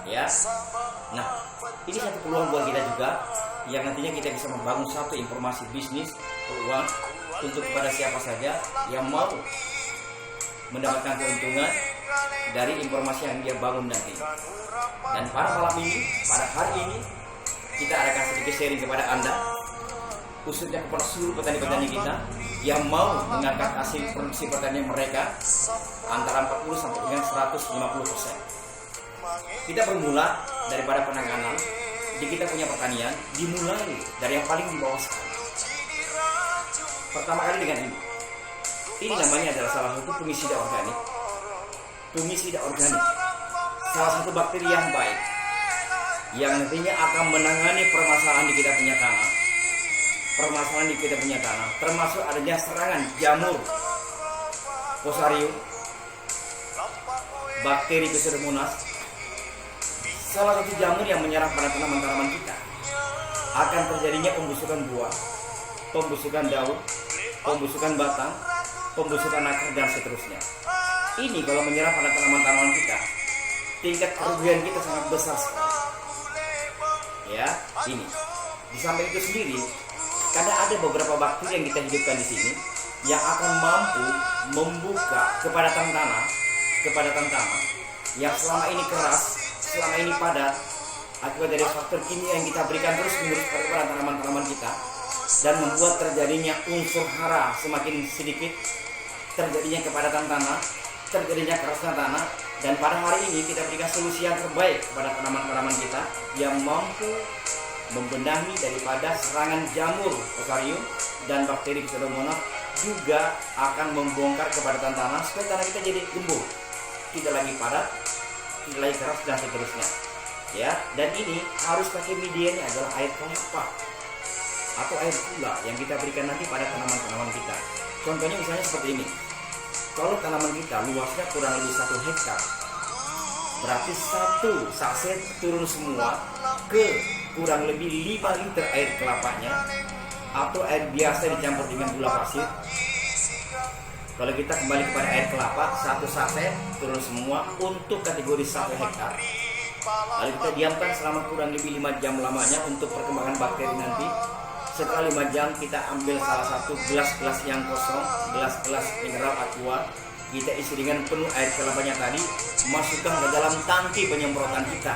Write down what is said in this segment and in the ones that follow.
ya. Nah, ini satu peluang buat kita juga, yang nantinya kita bisa membangun satu informasi bisnis peluang untuk kepada siapa saja yang mau mendapatkan keuntungan dari informasi yang dia bangun nanti. Dan pada malam ini, pada hari ini, kita akan sedikit sharing kepada Anda, khususnya kepada seluruh petani-petani kita yang mau mengangkat hasil produksi pertanian mereka antara 40 sampai dengan 150%. Kita bermula daripada penanganan. Jadi kita punya pertanian dimulai dari yang paling di bawah sekali. Pertama kali dengan ini. Ini namanya adalah salah satu fungisida organik. Fungisida organik, salah satu bakteri yang baik, yang nantinya akan menangani permasalahan di kita punya tanah. Permasalahan di kita punya tanah, termasuk adanya serangan jamur, Fusarium, bakteri Pseudomonas. Salah satu jamur yang menyerang pada tanaman-tanaman kita, akan terjadinya pembusukan buah, pembusukan daun, pembusukan batang, pembusukan akar, dan seterusnya. Ini kalau menyerang pada tanaman-tanaman kita, tingkat kerugian kita sangat besar sekali. Ya, ini. Di samping itu sendiri, karena ada beberapa bakteri yang kita hidupkan di sini yang akan mampu membuka kepadatan tanah yang selama ini keras, selama ini padat, akibat dari faktor kimia yang kita berikan terus-menerus kepada tanaman-tanaman kita, dan membuat terjadinya unsur hara semakin sedikit, terjadinya kepadatan tanah, terjadinya kerasnya tanah. Dan pada hari ini kita berikan solusi yang terbaik kepada tanaman-tanaman kita yang mampu membenahi daripada serangan jamur Fusarium dan bakteri Pseudomonas, juga akan membongkar kepadatan tanah supaya tanah kita jadi gembur, tidak lagi padat, tidak lagi keras, dan seterusnya. Ya, dan ini harus pakai medianya adalah air kelapa atau air gula yang kita berikan nanti pada tanaman-tanaman kita. Contohnya misalnya seperti ini. Kalau tanaman kita luasnya kurang lebih 1 hektar, berarti 1 saset turun semua ke kurang lebih 5 liter air kelapanya atau air biasa dicampur dengan gula pasir. Kalau kita kembali kepada air kelapa, 1 saset turun semua untuk kategori 1 hektar. Lalu kita diamkan selama kurang lebih 5 jam lamanya untuk perkembangan bakteri nanti. Setelah 5 jam kita ambil salah satu gelas-gelas yang kosong, gelas-gelas mineral aqua, kita isi dengan penuh air kelapanya tadi, masukkan ke dalam tangki penyemprotan kita.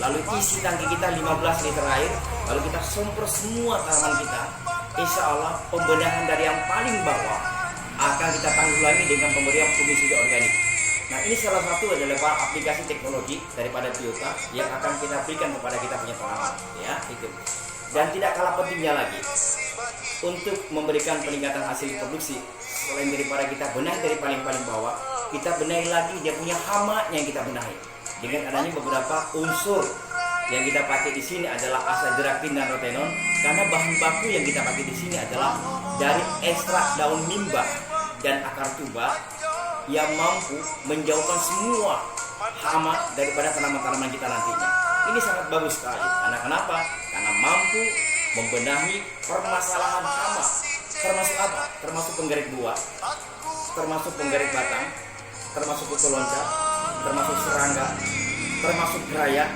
Lalu isi tangki kita 15 liter air, lalu kita semprot semua tanaman kita. Insya Allah pembenahan dari yang paling bawah akan kita tanggulangi dengan pemberian fungisida organik. Nah, ini salah satu adalah aplikasi teknologi daripada biota yang akan kita berikan kepada kita punya tanaman, ya itu. Dan tidak kalah pentingnya lagi untuk memberikan peningkatan hasil produksi, selain daripada kita benahi dari paling bawah, kita benahi lagi dia punya hama yang kita benahi dengan adanya beberapa unsur yang kita pakai di sini adalah azadirachtin dan rotenon, karena bahan baku yang kita pakai di sini adalah dari ekstrak daun mimba dan akar tuba yang mampu menjauhkan semua hama daripada tanaman-tanaman kita nantinya. Ini sangat bagus sekali. Karena kenapa? Karena mampu membenahi permasalahan hama. Termasuk apa? Termasuk penggerik buah, termasuk penggerik batang, termasuk kutu loncat, termasuk serangga, termasuk gerayak,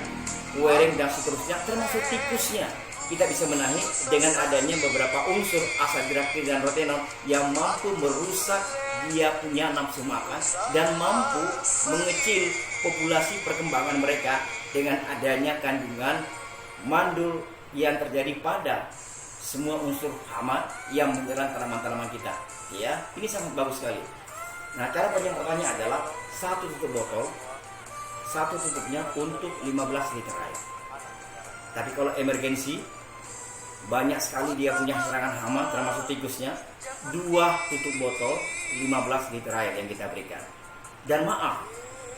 wering, dan seterusnya, termasuk tikusnya. Kita bisa benahi dengan adanya beberapa unsur azadirachtin dan rotenon yang mampu merusak dia punya nafsu makan dan mampu mengecil populasi perkembangan mereka dengan adanya kandungan mandul yang terjadi pada semua unsur hama yang menyerang tanaman-tanaman kita. Ya, ini sangat bagus sekali. Nah, cara penyemprotannya adalah 1 tutup botol, 1 tutupnya untuk 15 liter air. Tapi kalau emergensi, banyak sekali dia punya serangan hama termasuk tikusnya, 2 tutup botol 15 liter air yang kita berikan. Dan maaf,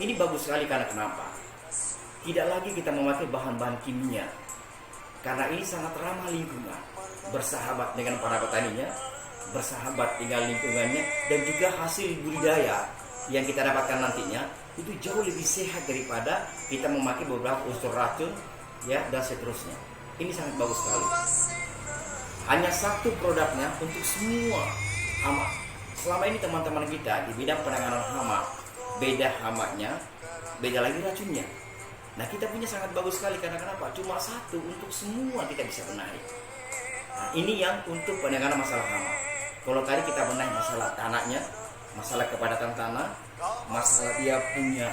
ini bagus sekali karena kenapa? Tidak lagi kita memakai bahan-bahan kimia, karena ini sangat ramah lingkungan, bersahabat dengan para petaninya, bersahabat dengan lingkungannya, dan juga hasil budidaya yang kita dapatkan nantinya itu jauh lebih sehat daripada kita memakai beberapa unsur racun, ya, dan seterusnya. Ini sangat bagus sekali. Hanya 1 produknya untuk semua hama. Selama ini teman-teman kita di bidang penanganan hama, beda hamanya, beda lagi racunnya. Nah, kita punya sangat bagus sekali karena kenapa? Cuma satu untuk semua kita bisa benahi. Nah, ini yang untuk penanganan masalah hama. Kalau tadi kita benahi masalah tanahnya, masalah kepadatan tanah, masalah dia punya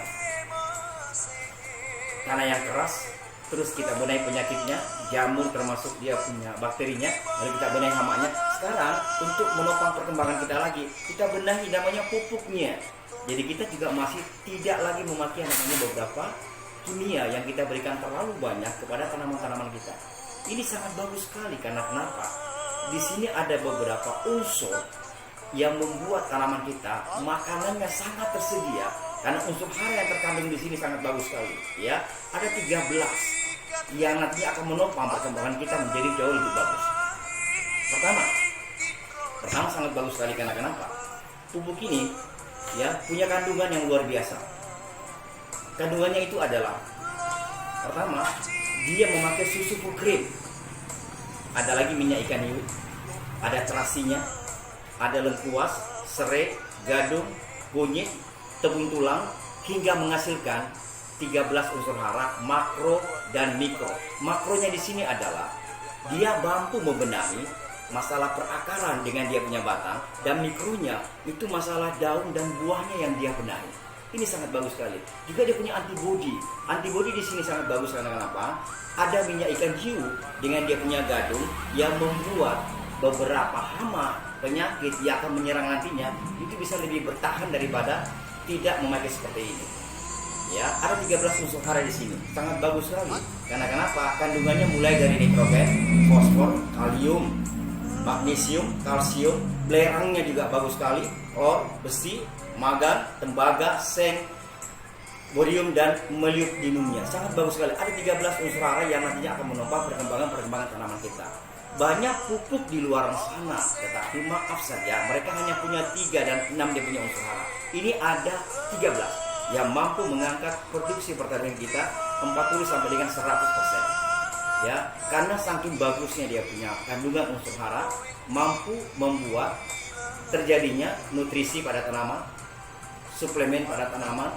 tanah yang keras, terus kita benahi penyakitnya, jamur termasuk dia punya bakterinya, lalu kita benahi hamanya. Sekarang untuk menopang perkembangan kita lagi, kita benahi namanya pupuknya. Jadi kita juga masih tidak lagi memakai namanya beberapa kimia yang kita berikan terlalu banyak kepada tanaman-tanaman kita. Ini sangat bagus sekali karena kenapa? Di sini ada beberapa unsur yang membuat tanaman kita makanannya sangat tersedia. Karena unsur hara yang terkandung di sini sangat bagus sekali, ya. Ada 13 yang nantinya akan menopang perkembangan kita menjadi jauh lebih bagus. Pertama sangat bagus sekali karena kenapa? Pupuk ini, ya, punya kandungan yang luar biasa. Kandungannya itu adalah, pertama, dia memakai susu full cream. Ada lagi minyak ikan hiu, ada terasinya, ada lengkuas, serai, gadung, kunyit, tepung tulang, hingga menghasilkan 13 unsur hara makro dan mikro. Makronya di sini adalah dia mampu membenahi masalah perakaran dengan dia punya batang, dan mikronya itu masalah daun dan buahnya yang dia benahi. Ini sangat bagus sekali. Juga dia punya antibodi. Antibodi di sini sangat bagus karena kenapa? Ada minyak ikan hiu dengan dia punya gadung yang membuat beberapa hama penyakit yang akan menyerang nantinya itu bisa lebih bertahan daripada tidak memakai seperti ini. Ya, ada 13 unsur hara di sini. Sangat bagus sekali. Karena kenapa? Kandungannya mulai dari nitrogen, fosfor, kalium, magnesium, kalsium, belerangnya juga bagus sekali, klor, besi, magan, tembaga, seng, borium dan molybdenumnya. Sangat bagus sekali. Ada 13 unsur hara yang nantinya akan menopang perkembangan tanaman kita. Banyak pupuk di luar sana, tetapi maaf saja mereka hanya punya 3 dan 6 dia punya unsur hara. Ini ada 13 yang mampu mengangkat produksi pertanian kita 40 sampai dengan 100%. Ya, karena saking bagusnya dia punya kandungan unsur hara, mampu membuat terjadinya nutrisi pada tanaman, suplemen pada tanaman,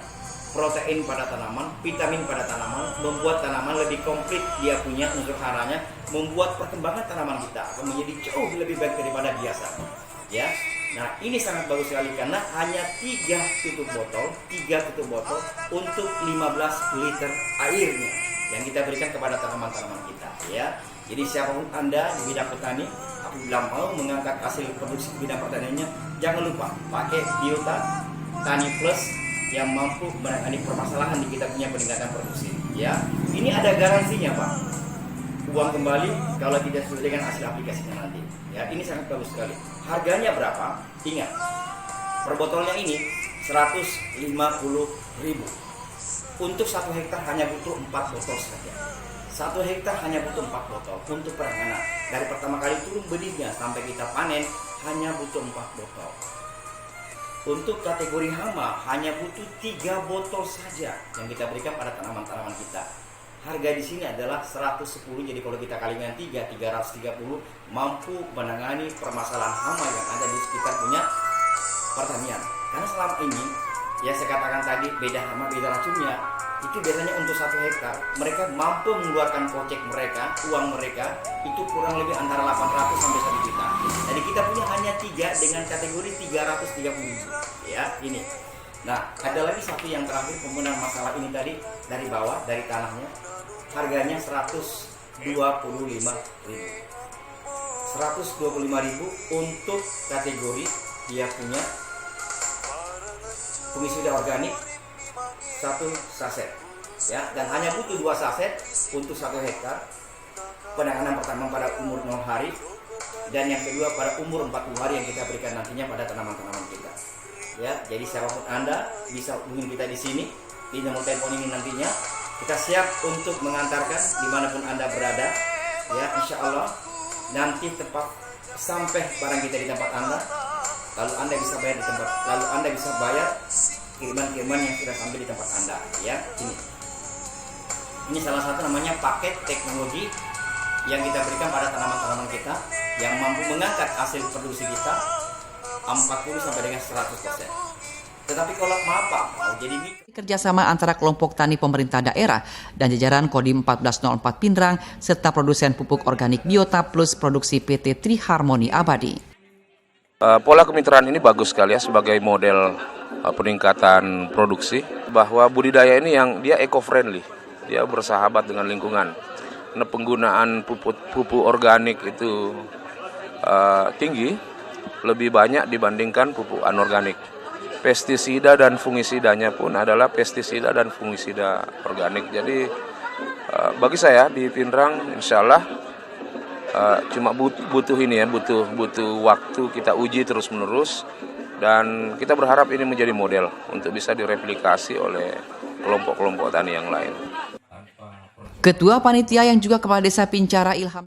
protein pada tanaman, vitamin pada tanaman, membuat tanaman lebih komplit dia punya unsur haranya, membuat perkembangan tanaman kita akan menjadi jauh lebih baik daripada biasa. Ya, nah ini sangat bagus sekali karena hanya 3 tutup botol untuk 15 liter airnya yang kita berikan kepada tanaman-tanaman kita. Ya, jadi siapapun Anda di bidang petani, apabila mau mengangkat hasil produksi bidang pertaniannya, jangan lupa pakai Biota Tani Plus yang mampu menangani permasalahan di kita punya peningkatan produksi. Ya, ini ada garansinya, Pak. Uang kembali kalau tidak sesuai dengan hasil aplikasinya nanti. Ya, ini sangat bagus sekali. Harganya berapa? Ingat, per botolnya ini 150.000. Untuk 1 hektar hanya butuh 4 botol saja. 1 hektar hanya butuh 4 botol untuk penanganan. Dari pertama kali turun benihnya sampai kita panen hanya butuh 4 botol. Untuk kategori hama hanya butuh 3 botol saja yang kita berikan pada tanaman-tanaman kita. Harga di sini adalah 110, jadi kalau kita kalikan 3, 330 mampu menangani permasalahan hama yang ada di sekitar punya pertanian. Karena selama ini, ya saya katakan tadi, beda hama beda racunnya. Itu biasanya untuk 1 hektar mereka mampu mengeluarkan kocek mereka, uang mereka itu kurang lebih antara 800 sampai 1 juta. Jadi kita punya hanya 3 dengan kategori 330.000. Ya, ini. Nah, ada lagi satu yang terakhir pembenahan masalah ini tadi dari bawah, dari tanahnya. Harganya 125.000. 125.000 untuk kategori dia punya fungisida organik 1 saset. Ya, dan hanya butuh 2 saset untuk 1 hektar. Penanganan pertama pada umur 0 hari dan yang kedua pada umur 40 hari yang kita berikan nantinya pada tanaman-tanaman kita. Ya, jadi siapapun Anda bisa hubungi kita di sini di nomor telepon ini nantinya. Kita siap untuk mengantarkan dimanapun Anda berada. Ya, insya Allah nanti tepat sampai barang kita di tempat Anda. Lalu Anda bisa bayar di tempat, lalu Anda bisa bayar kiriman-kiriman yang sudah sampai di tempat Anda. Ya, ini salah satu namanya paket teknologi yang kita berikan pada tanaman-tanaman kita yang mampu mengangkat hasil produksi kita 40 sampai dengan 100%. Tetapi kalau maaf, jadi kerjasama antara kelompok tani pemerintah daerah dan jajaran Kodim 1404 Pindrang serta produsen pupuk organik Biota plus produksi PT Triharmoni Abadi. Pola kemitraan ini bagus sekali ya sebagai model peningkatan produksi, bahwa budidaya ini yang dia eco-friendly, dia bersahabat dengan lingkungan. Karena penggunaan pupuk organik itu tinggi, lebih banyak dibandingkan pupuk anorganik. Pestisida dan fungisidanya pun adalah pestisida dan fungisida organik. Jadi bagi saya di Pindrang insya Allah cuma butuh ini ya, butuh waktu kita uji terus menerus, dan kita berharap ini menjadi model untuk bisa direplikasi oleh kelompok-kelompok tani yang lain. Ketua Panitia yang juga Kepala Desa Pincara Ilham